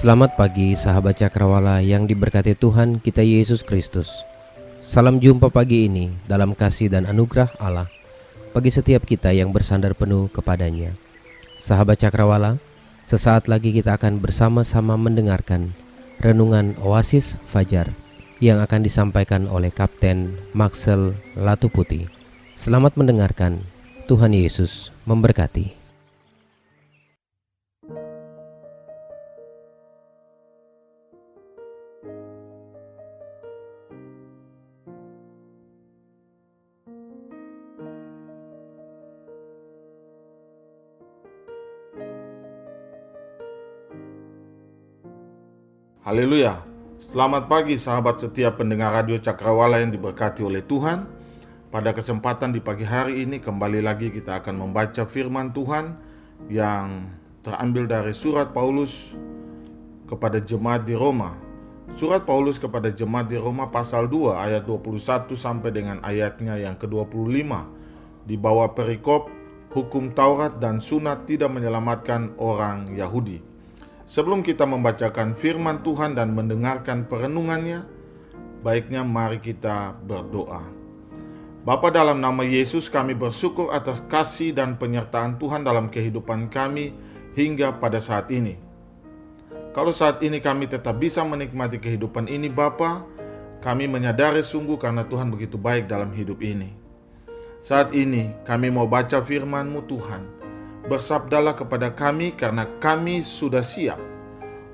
Selamat pagi sahabat Cakrawala yang diberkati Tuhan kita Yesus Kristus. Salam jumpa pagi ini dalam kasih dan anugerah Allah bagi setiap kita yang bersandar penuh kepadanya. Sahabat Cakrawala, sesaat lagi kita akan bersama-sama mendengarkan renungan Oasis Fajar yang akan disampaikan oleh Kapten Maxel Latuputi. Selamat mendengarkan, Tuhan Yesus memberkati. Haleluya. Selamat pagi sahabat setia pendengar radio Cakrawala yang diberkati oleh Tuhan. Pada kesempatan di pagi hari ini kembali lagi kita akan membaca firman Tuhan yang terambil dari surat Paulus kepada jemaat di Roma. Surat Paulus kepada jemaat di Roma pasal 2 ayat 21 sampai dengan ayatnya yang ke-25. Di bawah perikop hukum Taurat dan sunat tidak menyelamatkan orang Yahudi. Sebelum kita membacakan firman Tuhan dan mendengarkan perenungannya, baiknya mari kita berdoa. Bapa, dalam nama Yesus kami bersyukur atas kasih dan penyertaan Tuhan dalam kehidupan kami hingga pada saat ini. Kalau saat ini kami tetap bisa menikmati kehidupan ini Bapa, kami menyadari sungguh karena Tuhan begitu baik dalam hidup ini. Saat ini kami mau baca firman-Mu Tuhan. Bersabdalah kepada kami karena kami sudah siap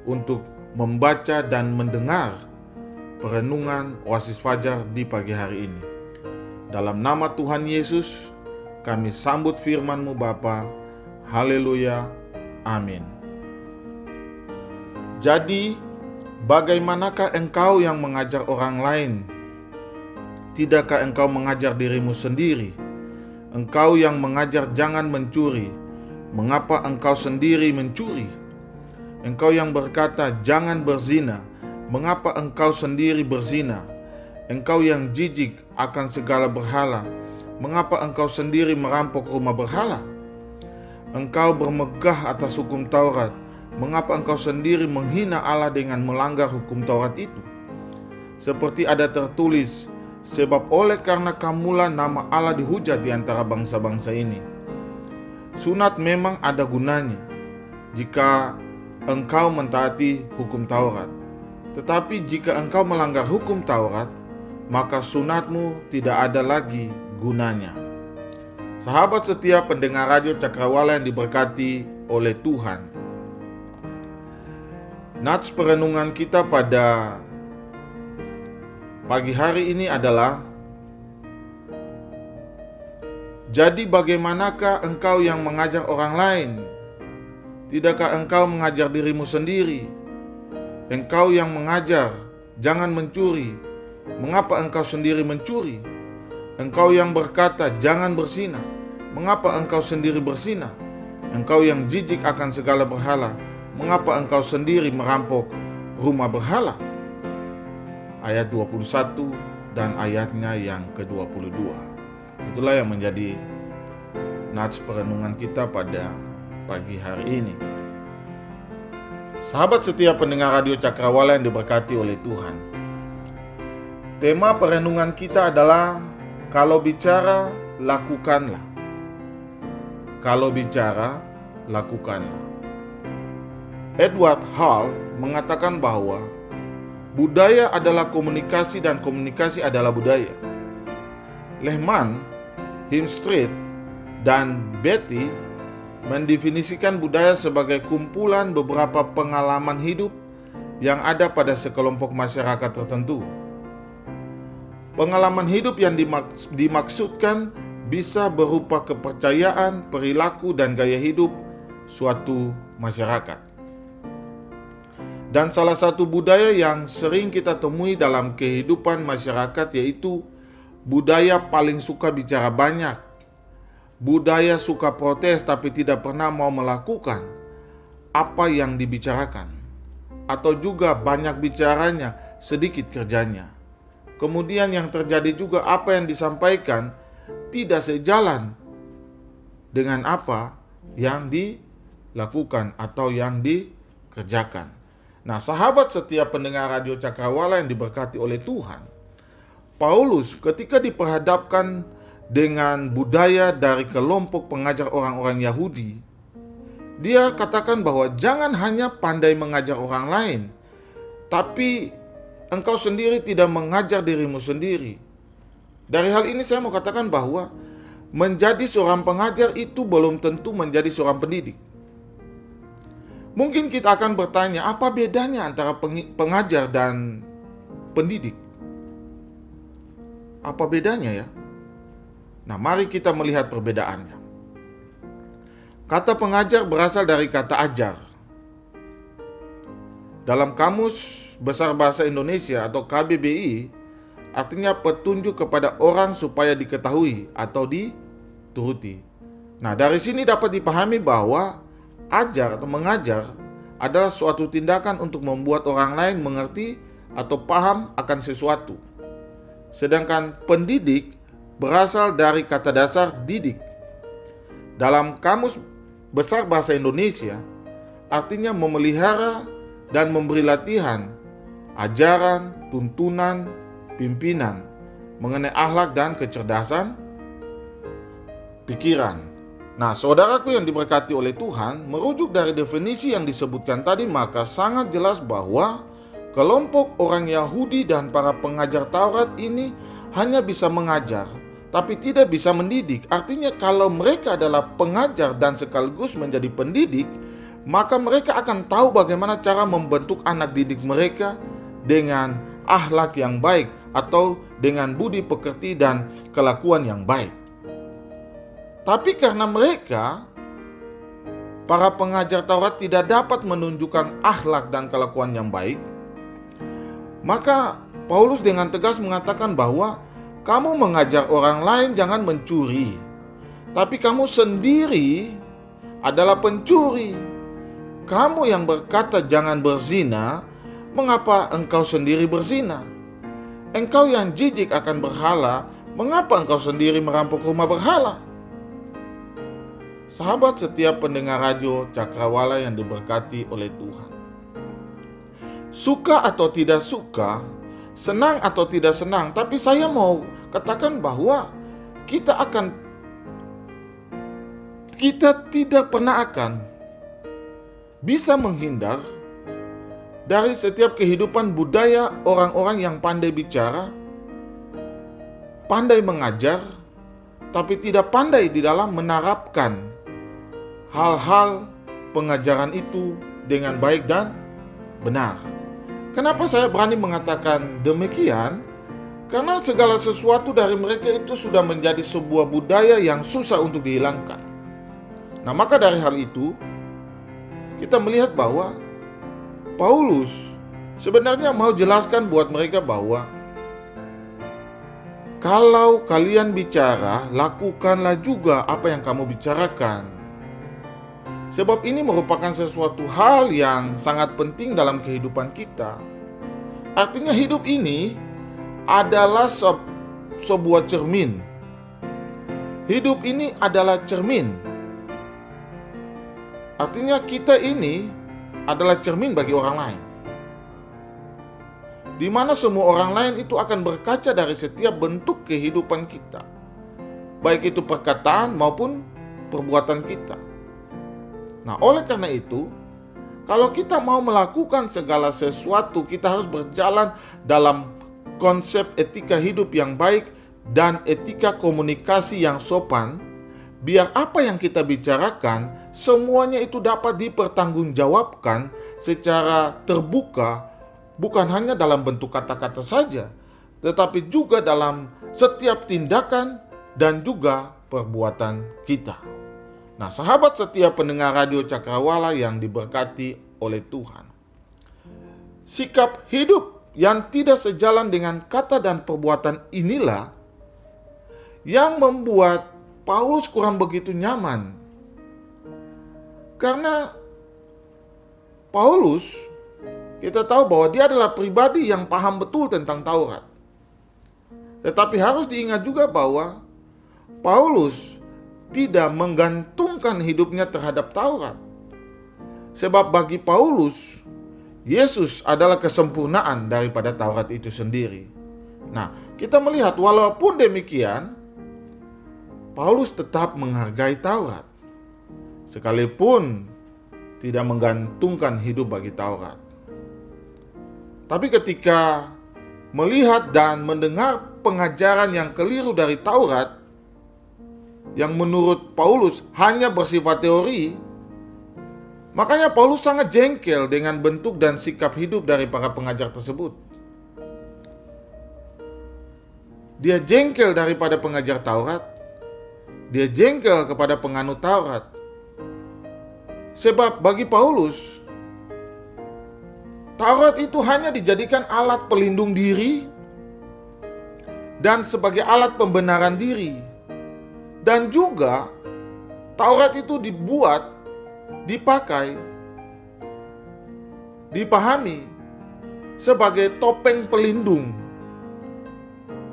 untuk membaca dan mendengar perenungan Oasis Fajar di pagi hari ini. Dalam nama Tuhan Yesus, kami sambut firman-Mu Bapa. Haleluya. Amin. Jadi, bagaimanakah engkau yang mengajar orang lain? Tidakkah engkau mengajar dirimu sendiri? Engkau yang mengajar jangan mencuri, mengapa engkau sendiri mencuri? Engkau yang berkata jangan berzina, mengapa engkau sendiri berzina? Engkau yang jijik akan segala berhala, mengapa engkau sendiri merampok rumah berhala? Engkau bermegah atas hukum Taurat, mengapa engkau sendiri menghina Allah dengan melanggar hukum Taurat itu? Seperti ada tertulis, sebab oleh karena kamulah nama Allah dihujat di antara bangsa-bangsa ini. Sunat memang ada gunanya jika engkau mentaati hukum Taurat. Tetapi jika engkau melanggar hukum Taurat, maka sunatmu tidak ada lagi gunanya. Sahabat setia pendengar radio Cakrawala yang diberkati oleh Tuhan. Nats perenungan kita pada pagi hari ini adalah: jadi bagaimanakah engkau yang mengajar orang lain? Tidakkah engkau mengajar dirimu sendiri? Engkau yang mengajar jangan mencuri, mengapa engkau sendiri mencuri? Engkau yang berkata jangan berzina, mengapa engkau sendiri berzina? Engkau yang jijik akan segala berhala, mengapa engkau sendiri merampok rumah berhala? Ayat 21 dan ayatnya yang ke-22. Itulah yang menjadi nats perenungan kita pada pagi hari ini. Sahabat setia pendengar radio Cakrawala yang diberkati oleh Tuhan. Tema perenungan kita adalah kalau bicara, lakukanlah. Kalau bicara, lakukanlah. Edward Hall mengatakan bahwa budaya adalah komunikasi dan komunikasi adalah budaya. Lehman, Hemstreet, dan Betty mendefinisikan budaya sebagai kumpulan beberapa pengalaman hidup yang ada pada sekelompok masyarakat tertentu. Pengalaman hidup yang dimaksudkan bisa berupa kepercayaan, perilaku, dan gaya hidup suatu masyarakat. Dan salah satu budaya yang sering kita temui dalam kehidupan masyarakat yaitu budaya paling suka bicara banyak. Budaya suka protes tapi tidak pernah mau melakukan apa yang dibicarakan. Atau juga banyak bicaranya, sedikit kerjanya. Kemudian yang terjadi juga apa yang disampaikan tidak sejalan dengan apa yang dilakukan atau yang dikerjakan. Nah, sahabat setiap pendengar Radio Cakrawala yang diberkati oleh Tuhan, Paulus ketika diperhadapkan dengan budaya dari kelompok pengajar orang-orang Yahudi, dia katakan bahwa jangan hanya pandai mengajar orang lain, tapi engkau sendiri tidak mengajar dirimu sendiri. Dari hal ini saya mau katakan bahwa menjadi seorang pengajar itu belum tentu menjadi seorang pendidik. Mungkin kita akan bertanya, apa bedanya antara pengajar dan pendidik? Apa bedanya ya? Nah, mari kita melihat perbedaannya. Kata pengajar berasal dari kata ajar. Dalam Kamus Besar Bahasa Indonesia atau KBBI, artinya petunjuk kepada orang supaya diketahui atau dituruti. Nah, dari sini dapat dipahami bahwa ajar atau mengajar adalah suatu tindakan untuk membuat orang lain mengerti atau paham akan sesuatu. Sedangkan pendidik berasal dari kata dasar didik. Dalam Kamus Besar Bahasa Indonesia, artinya memelihara dan memberi latihan, ajaran, tuntunan, pimpinan mengenai akhlak dan kecerdasan pikiran. Nah, saudaraku yang diberkati oleh Tuhan, merujuk dari definisi yang disebutkan tadi, maka sangat jelas bahwa kelompok orang Yahudi dan para pengajar Taurat ini hanya bisa mengajar, tapi tidak bisa mendidik. Artinya kalau mereka adalah pengajar dan sekaligus menjadi pendidik, maka mereka akan tahu bagaimana cara membentuk anak didik mereka dengan akhlak yang baik atau dengan budi pekerti dan kelakuan yang baik. Tapi karena mereka, para pengajar Taurat, tidak dapat menunjukkan akhlak dan kelakuan yang baik, maka Paulus dengan tegas mengatakan bahwa kamu mengajar orang lain jangan mencuri, tapi kamu sendiri adalah pencuri. Kamu yang berkata jangan berzina, mengapa engkau sendiri berzina? Engkau yang jijik akan berhala, mengapa engkau sendiri merampok rumah berhala? Sahabat setiap pendengar Radio Cakrawala yang diberkati oleh Tuhan, suka atau tidak suka, senang atau tidak senang, tapi saya mau katakan bahwa kita tidak pernah akan bisa menghindar dari setiap kehidupan budaya orang-orang yang pandai bicara, pandai mengajar, tapi tidak pandai di dalam menerapkan hal-hal pengajaran itu dengan baik dan benar. Kenapa saya berani mengatakan demikian? Karena segala sesuatu dari mereka itu sudah menjadi sebuah budaya yang susah untuk dihilangkan. Nah, maka dari hal itu kita melihat bahwa Paulus sebenarnya mau jelaskan buat mereka bahwa kalau kalian bicara, lakukanlah juga apa yang kamu bicarakan. Sebab ini merupakan sesuatu hal yang sangat penting dalam kehidupan kita. Artinya hidup ini adalah sebuah cermin. Hidup ini adalah cermin. Artinya kita ini adalah cermin bagi orang lain, di mana semua orang lain itu akan berkaca dari setiap bentuk kehidupan kita, baik itu perkataan maupun perbuatan kita. Nah, oleh karena itu, kalau kita mau melakukan segala sesuatu, kita harus berjalan dalam konsep etika hidup yang baik dan etika komunikasi yang sopan, biar apa yang kita bicarakan semuanya itu dapat dipertanggungjawabkan secara terbuka, bukan hanya dalam bentuk kata-kata saja, tetapi juga dalam setiap tindakan dan juga perbuatan kita. Nah, sahabat setiap pendengar Radio Cakrawala yang diberkati oleh Tuhan, sikap hidup yang tidak sejalan dengan kata dan perbuatan inilah yang membuat Paulus kurang begitu nyaman. Karena Paulus, kita tahu bahwa dia adalah pribadi yang paham betul tentang Taurat. Tetapi harus diingat juga bahwa Paulus tidak menggantungkan hidupnya terhadap Taurat. Sebab bagi Paulus, Yesus adalah kesempurnaan daripada Taurat itu sendiri. Nah, kita melihat walaupun demikian, Paulus tetap menghargai Taurat, sekalipun tidak menggantungkan hidup bagi Taurat. Tapi ketika melihat dan mendengar pengajaran yang keliru dari Taurat, yang menurut Paulus hanya bersifat teori, makanya Paulus sangat jengkel dengan bentuk dan sikap hidup dari para pengajar tersebut. Dia jengkel daripada pengajar Taurat, dia jengkel kepada penganut Taurat. Sebab bagi Paulus, Taurat itu hanya dijadikan alat pelindung diri dan sebagai alat pembenaran diri. Dan juga Taurat itu dibuat, dipakai, dipahami sebagai topeng pelindung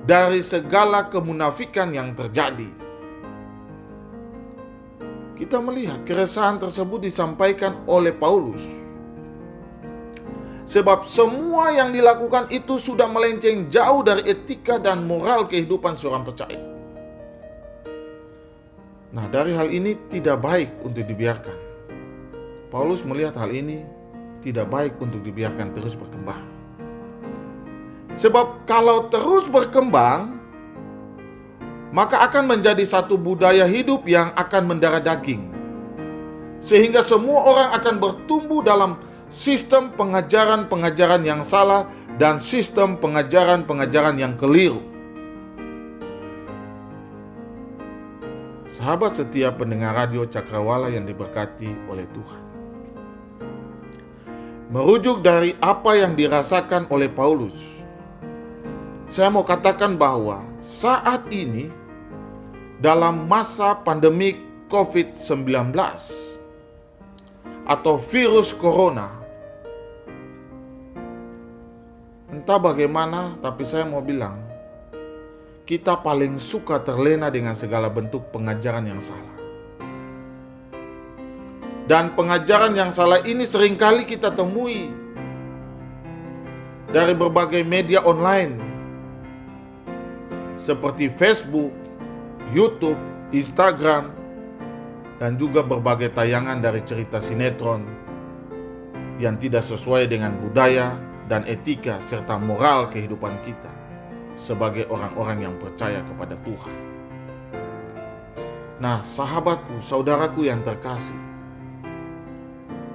dari segala kemunafikan yang terjadi. Kita melihat keresahan tersebut disampaikan oleh Paulus. Sebab semua yang dilakukan itu sudah melenceng jauh dari etika dan moral kehidupan seorang percaya. Nah, dari hal ini tidak baik untuk dibiarkan. Paulus melihat hal ini tidak baik untuk dibiarkan terus berkembang. Sebab kalau terus berkembang, maka akan menjadi satu budaya hidup yang akan mendarah daging. Sehingga semua orang akan bertumbuh dalam sistem pengajaran-pengajaran yang salah dan sistem pengajaran-pengajaran yang keliru. Sahabat setiap pendengar radio Cakrawala yang diberkati oleh Tuhan. Merujuk dari apa yang dirasakan oleh Paulus, saya mau katakan bahwa saat ini dalam masa pandemik COVID-19 atau virus corona, entah bagaimana, tapi saya mau bilang, kita paling suka terlena dengan segala bentuk pengajaran yang salah. Dan pengajaran yang salah ini seringkali kita temui dari berbagai media online seperti Facebook, YouTube, Instagram, dan juga berbagai tayangan dari cerita sinetron yang tidak sesuai dengan budaya dan etika serta moral kehidupan kita sebagai orang-orang yang percaya kepada Tuhan. Nah, sahabatku, saudaraku yang terkasih,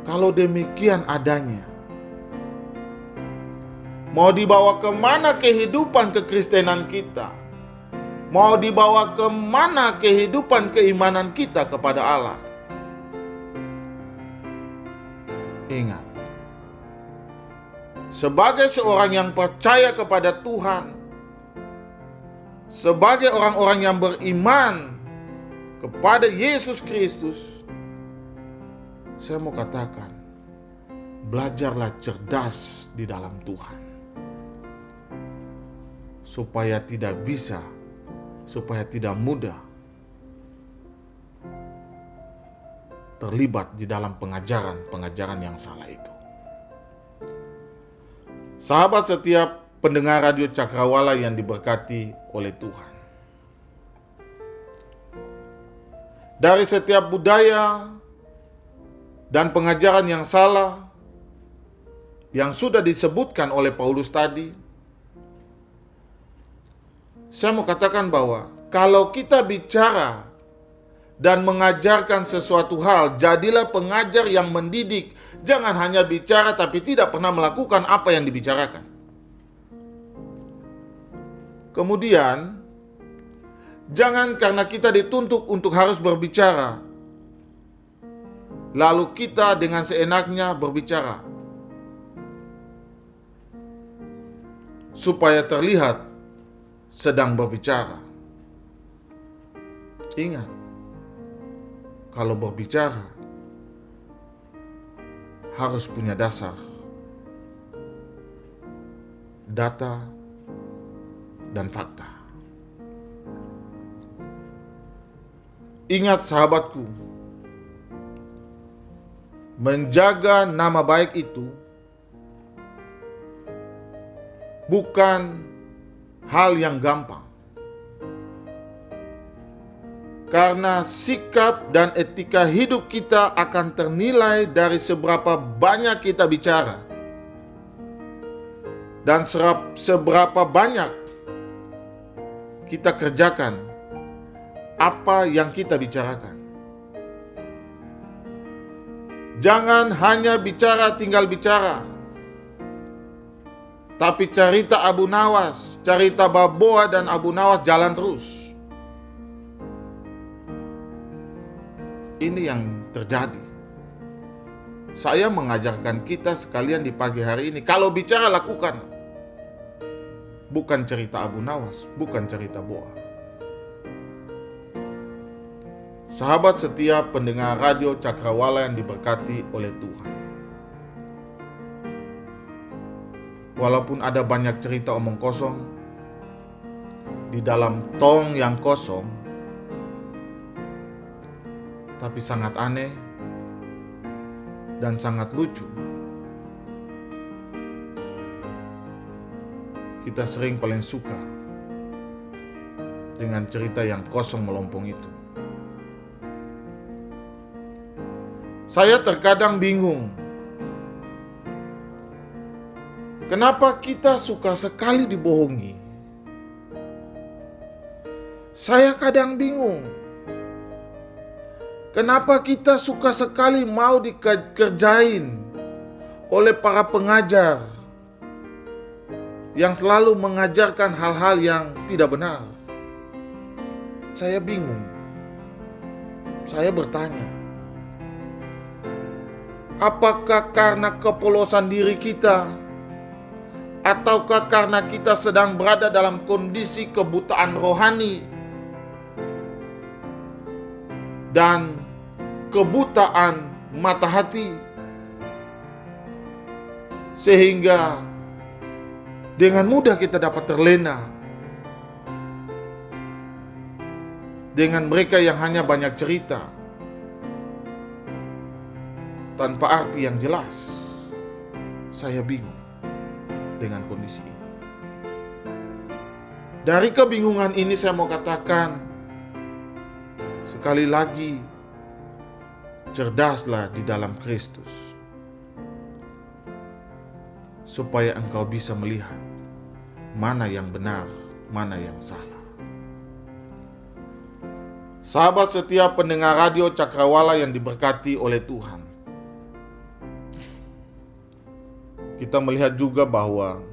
kalau demikian adanya, mau dibawa kemana kehidupan kekristenan kita? Mau dibawa kemana kehidupan keimanan kita kepada Allah? Ingat, sebagai seorang yang percaya kepada Tuhan, sebagai orang-orang yang beriman kepada Yesus Kristus, saya mau katakan, belajarlah cerdas di dalam Tuhan, supaya tidak mudah terlibat di dalam pengajaran yang salah itu. Sahabat setiap pendengar radio Cakrawala yang diberkati oleh Tuhan, dari setiap budaya dan pengajaran yang salah yang sudah disebutkan oleh Paulus tadi, saya mau katakan bahwa kalau kita bicara dan mengajarkan sesuatu hal, jadilah pengajar yang mendidik. Jangan hanya bicara tapi tidak pernah melakukan apa yang dibicarakan. Kemudian, jangan karena kita dituntut untuk harus berbicara, lalu kita dengan seenaknya berbicara, supaya terlihat sedang berbicara. Ingat, kalau berbicara harus punya dasar, data, dan fakta. Ingat sahabatku, menjaga nama baik itu bukan hal yang gampang. Karena sikap dan etika hidup kita akan ternilai dari seberapa banyak kita bicara dan seberapa banyak kita kerjakan apa yang kita bicarakan. Jangan hanya bicara tinggal bicara, tapi cerita Abu Nawas, cerita Baboa dan Abu Nawas jalan terus. Ini yang terjadi. Saya mengajarkan kita sekalian di pagi hari ini, kalau bicara lakukan. Bukan cerita Abu Nawas, bukan cerita Boa. Sahabat setia pendengar radio Cakrawala yang diberkati oleh Tuhan. Walaupun ada banyak cerita omong kosong di dalam tong yang kosong, tapi sangat aneh dan sangat lucu. Kita sering paling suka dengan cerita yang kosong melompong itu. Saya terkadang bingung, kenapa kita suka sekali dibohongi? Saya kadang bingung, kenapa kita suka sekali mau dikerjain oleh para pengajar yang selalu mengajarkan hal-hal yang tidak benar? Saya bingung. Saya bertanya, apakah karena kepolosan diri kita, ataukah karena kita sedang berada dalam kondisi kebutaan rohani dan kebutaan mata hati, sehingga dengan mudah kita dapat terlena dengan mereka yang hanya banyak cerita tanpa arti yang jelas. Saya bingung dengan kondisi ini. Dari kebingungan ini saya mau katakan, sekali lagi, cerdaslah di dalam Kristus, supaya engkau bisa melihat mana yang benar, mana yang salah. Sahabat setia pendengar radio Cakrawala yang diberkati oleh Tuhan, kita melihat juga bahwa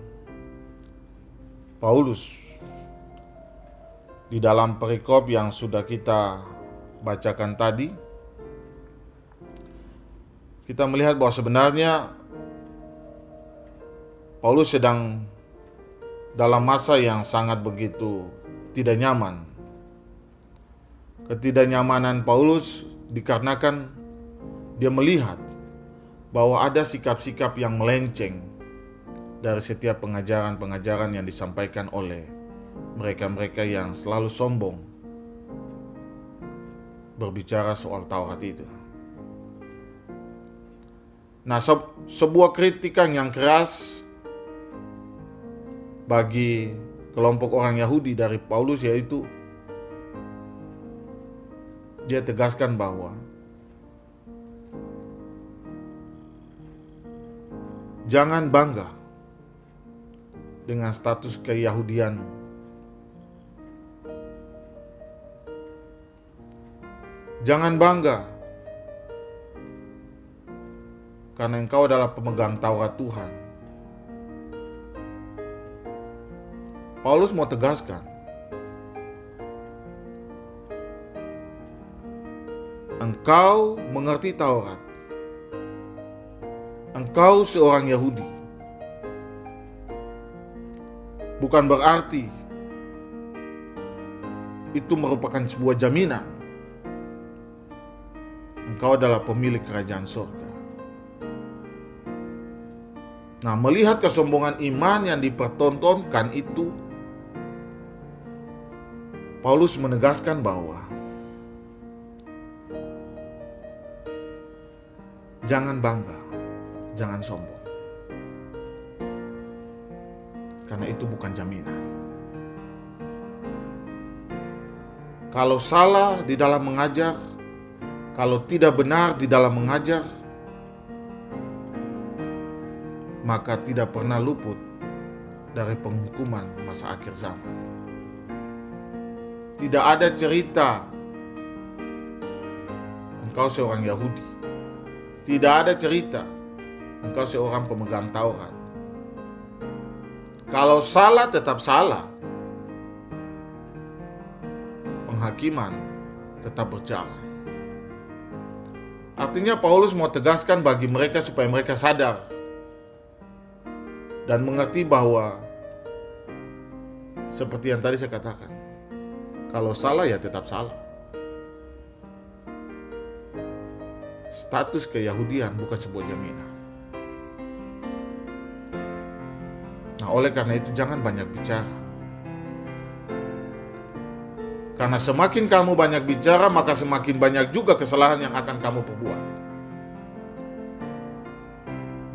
Paulus di dalam perikop yang sudah kita bacakan tadi, kita melihat bahwa sebenarnya Paulus sedang dalam masa yang sangat begitu tidak nyaman. Ketidaknyamanan Paulus dikarenakan dia melihat bahwa ada sikap-sikap yang melenceng dari setiap pengajaran-pengajaran yang disampaikan oleh mereka-mereka yang selalu sombong berbicara soal Taurat itu. Nah, sebuah kritikan yang keras bagi kelompok orang Yahudi dari Paulus, yaitu dia tegaskan bahwa jangan bangga dengan status keyahudian. Jangan bangga karena engkau adalah pemegang Taurat Tuhan. Paulus mau tegaskan, engkau mengerti Taurat, engkau seorang Yahudi, bukan berarti itu merupakan sebuah jaminan engkau adalah pemilik kerajaan surga. Nah, melihat kesombongan iman yang dipertontonkan itu, Paulus menegaskan bahwa jangan bangga, jangan sombong. karena itu bukan jaminan. Kalau salah di dalam mengajar, kalau tidak benar di dalam mengajar, maka tidak pernah luput dari penghukuman masa akhir zaman. Tidak ada cerita engkau seorang Yahudi. Tidak ada cerita engkau seorang pemegang Taurat. Kalau salah tetap salah. Penghakiman tetap berjalan. Artinya Paulus mau tegaskan bagi mereka supaya mereka sadar dan mengerti bahwa seperti yang tadi saya katakan, kalau salah ya tetap salah. Status keyahudian bukan sebuah jaminan. Nah, oleh karena itu jangan banyak bicara. Karena semakin kamu banyak bicara, maka semakin banyak juga kesalahan yang akan kamu perbuat.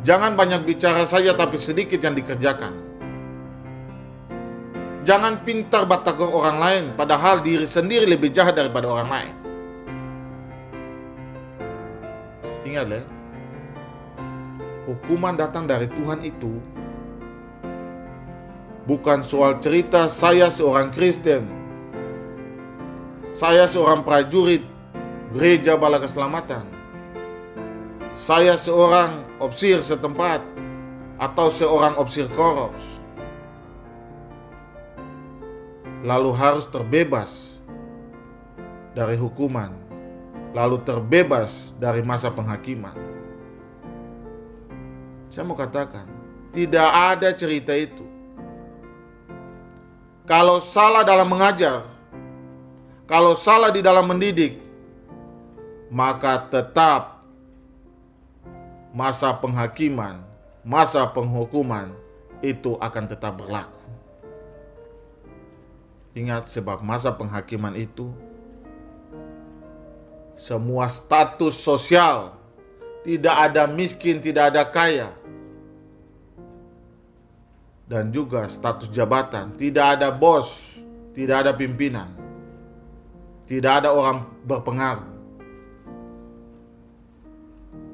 Jangan banyak bicara saja tapi sedikit yang dikerjakan. Jangan pintar batagor orang lain, padahal diri sendiri lebih jahat daripada orang lain. Ingat ya, hukuman datang dari Tuhan itu bukan soal cerita saya seorang Kristen, saya seorang prajurit gereja bala keselamatan, saya seorang opsir setempat, atau seorang opsir korps, lalu harus terbebas dari hukuman, lalu terbebas dari masa penghakiman. Saya mau katakan, tidak ada cerita itu. Kalau salah dalam mengajar, kalau salah di dalam mendidik, maka tetap masa penghakiman, masa penghukuman itu akan tetap berlaku. Ingat, sebab masa penghakiman itu semua status sosial, tidak ada miskin, tidak ada kaya, dan juga status jabatan, tidak ada bos, tidak ada pimpinan, tidak ada orang berpengaruh,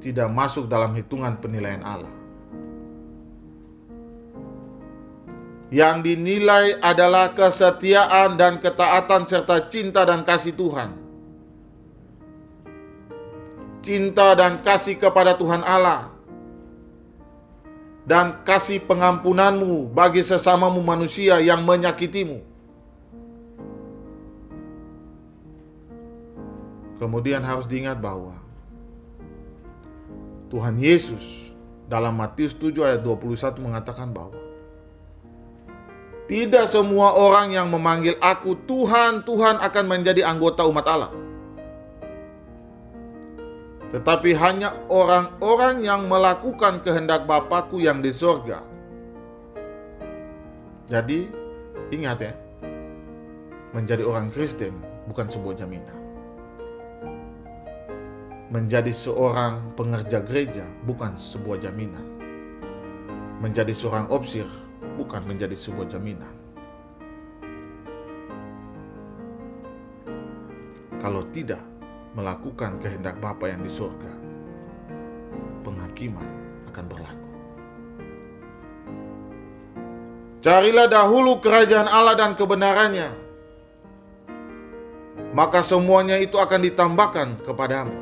tidak masuk dalam hitungan penilaian Allah. Yang dinilai adalah kesetiaan dan ketaatan serta cinta dan kasih Tuhan. Cinta dan kasih kepada Tuhan Allah. Dan kasih pengampunanmu bagi sesamamu manusia yang menyakitimu. Kemudian harus diingat bahwa Tuhan Yesus dalam Matius 7 ayat 21 mengatakan bahwa tidak semua orang yang memanggil aku Tuhan, Tuhan akan menjadi anggota umat Allah. Tetapi hanya orang-orang yang melakukan kehendak Bapa-Ku yang di sorga. Jadi, ingat ya, menjadi orang Kristen bukan sebuah jaminan. Menjadi seorang pengerja gereja bukan sebuah jaminan. Menjadi seorang opsir bukan menjadi sebuah jaminan. Kalau tidak melakukan kehendak Bapa yang di surga, penghakiman akan berlaku. Carilah dahulu kerajaan Allah dan kebenarannya, maka semuanya itu akan ditambahkan kepadamu.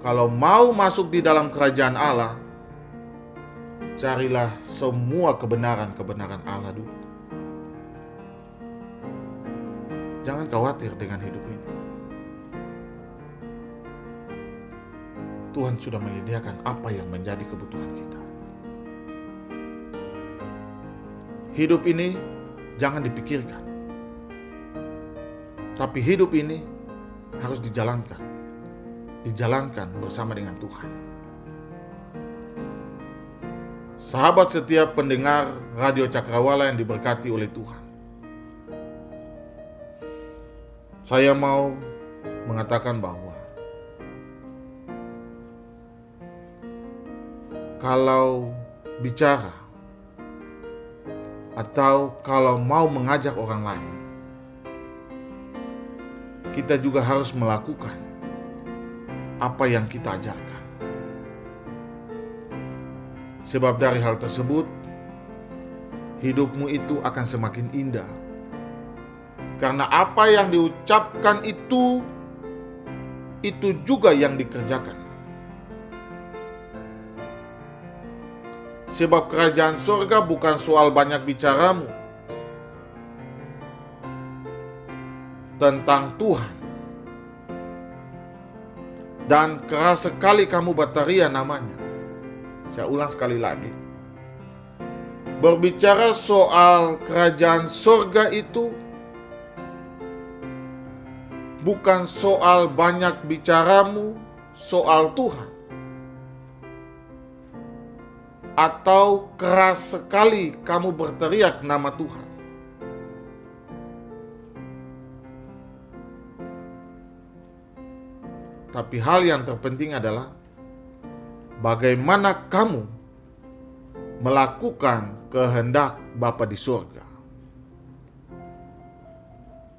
Kalau mau masuk di dalam kerajaan Allah, carilah semua kebenaran-kebenaran Allah dulu. Jangan khawatir dengan hidup ini. Tuhan sudah menyediakan apa yang menjadi kebutuhan kita. Hidup ini jangan dipikirkan, tapi hidup ini harus dijalankan bersama dengan Tuhan. Sahabat setiap pendengar Radio Cakrawala yang diberkati oleh Tuhan, saya mau mengatakan bahwa kalau bicara atau kalau mau mengajak orang lain, kita juga harus melakukan apa yang kita ajarkan. Sebab dari hal tersebut, hidupmu itu akan semakin indah. Karena apa yang diucapkan itu juga yang dikerjakan. Sebab kerajaan surga bukan soal banyak bicaramu tentang Tuhan, dan keras sekali kamu berteriak namanya. Saya ulang sekali lagi. Berbicara soal kerajaan surga itu bukan soal banyak bicaramu soal Tuhan, atau keras sekali kamu berteriak nama Tuhan. Tapi hal yang terpenting adalah bagaimana kamu melakukan kehendak Bapa di surga.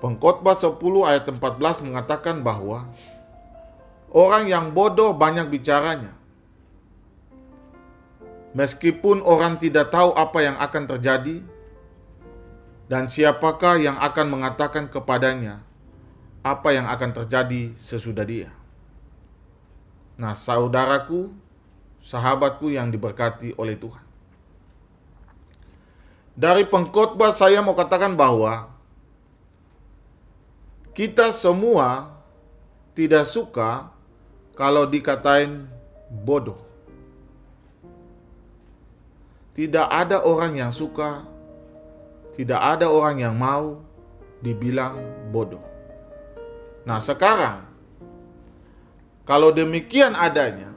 Pengkhotbah 10 ayat 14 mengatakan bahwa orang yang bodoh banyak bicaranya. Meskipun orang tidak tahu apa yang akan terjadi dan siapakah yang akan mengatakan kepadanya apa yang akan terjadi sesudah dia. Nah, saudaraku, sahabatku yang diberkati oleh Tuhan. Dari pengkhotbah saya mau katakan bahwa kita semua tidak suka kalau dikatain bodoh. Tidak ada orang yang suka, tidak ada orang yang mau dibilang bodoh. Nah, sekarang kalau demikian adanya,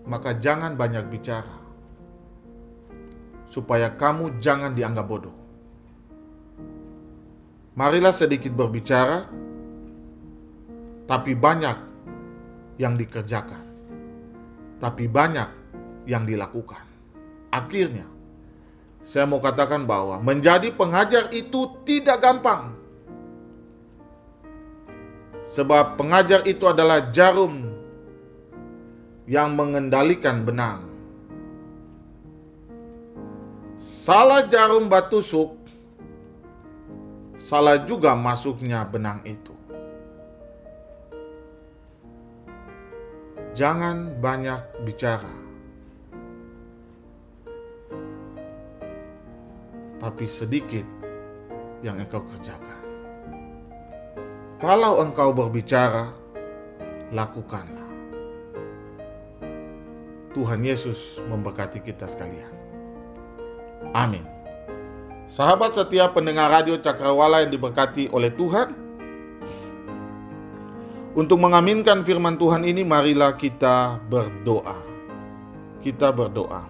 maka jangan banyak bicara, supaya kamu jangan dianggap bodoh. Marilah sedikit berbicara, tapi banyak yang dikerjakan, tapi banyak yang dilakukan. Akhirnya, saya mau katakan bahwa menjadi pengajar itu tidak gampang. Sebab pengajar itu adalah jarum yang mengendalikan benang. Salah jarum batusuk, salah juga masuknya benang itu. Jangan banyak bicara, tapi sedikit yang engkau kerjakan. Kalau engkau berbicara, lakukanlah. Tuhan Yesus memberkati kita sekalian. Amin. Sahabat setia pendengar radio Cakrawala yang diberkati oleh Tuhan, untuk mengaminkan firman Tuhan ini, marilah kita berdoa. Kita berdoa.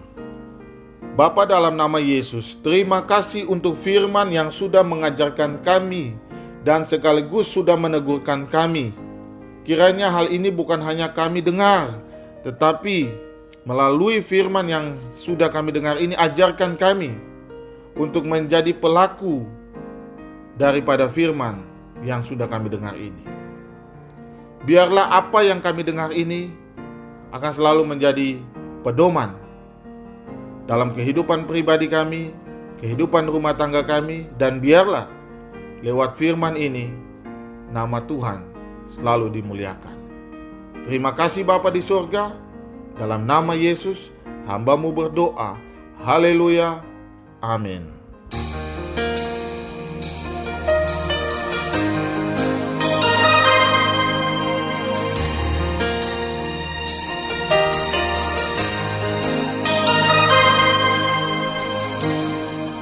Bapa, dalam nama Yesus, terima kasih untuk firman yang sudah mengajarkan kami dan sekaligus sudah menegurkan kami. Kiranya hal ini bukan hanya kami dengar, tetapi melalui firman yang sudah kami dengar ini, ajarkan kami untuk menjadi pelaku daripada firman yang sudah kami dengar ini. Biarlah apa yang kami dengar ini akan selalu menjadi pedoman dalam kehidupan pribadi kami, kehidupan rumah tangga kami, dan biarlah lewat firman ini nama Tuhan selalu dimuliakan. Terima kasih Bapa di surga, dalam nama Yesus hamba-Mu berdoa. Haleluya. Amin.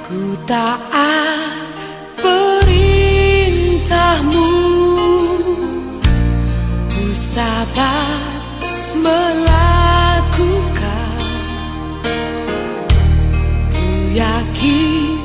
Ku taat perintah-Mu, ku sabar melakukan, ku yakin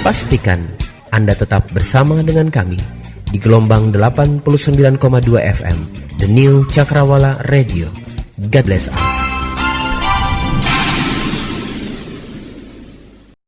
Pastikan Anda tetap bersama dengan kami di gelombang 89,2 FM, The New Cakrawala Radio. God bless us.